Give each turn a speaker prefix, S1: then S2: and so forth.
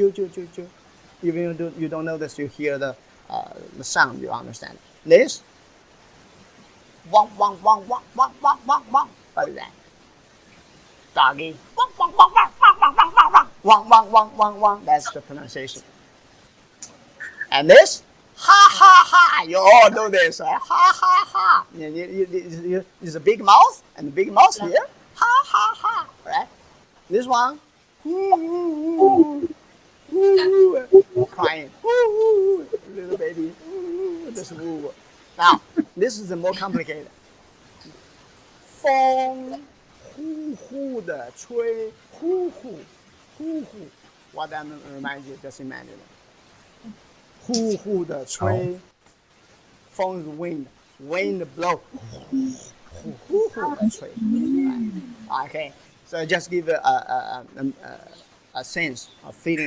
S1: choo, choo, choo, choo. Even you don't notice, you hear the sound, you understand. This, wong, wong, wong, wong, wong, wong, wong, wong. What is that? Doggy, wong, wong, wong, wong, wong, wong, wong, wong, wong, wong, wong, wong, wong. That's the pronunciation. And this, ha, ha, ha. You all do this, right? Ha, ha, ha. It's a big mouth, and the big mouth here. Ha, ha, ha. Right? This one, crying, little baby, this woo. Now, this is the more complicated. 风呼呼的吹，呼呼呼呼。What that reminds you? Just imagine. 呼呼的吹，风 is wind, wind blow. 呼呼呼的吹。Okay, so just give a sense of feeling.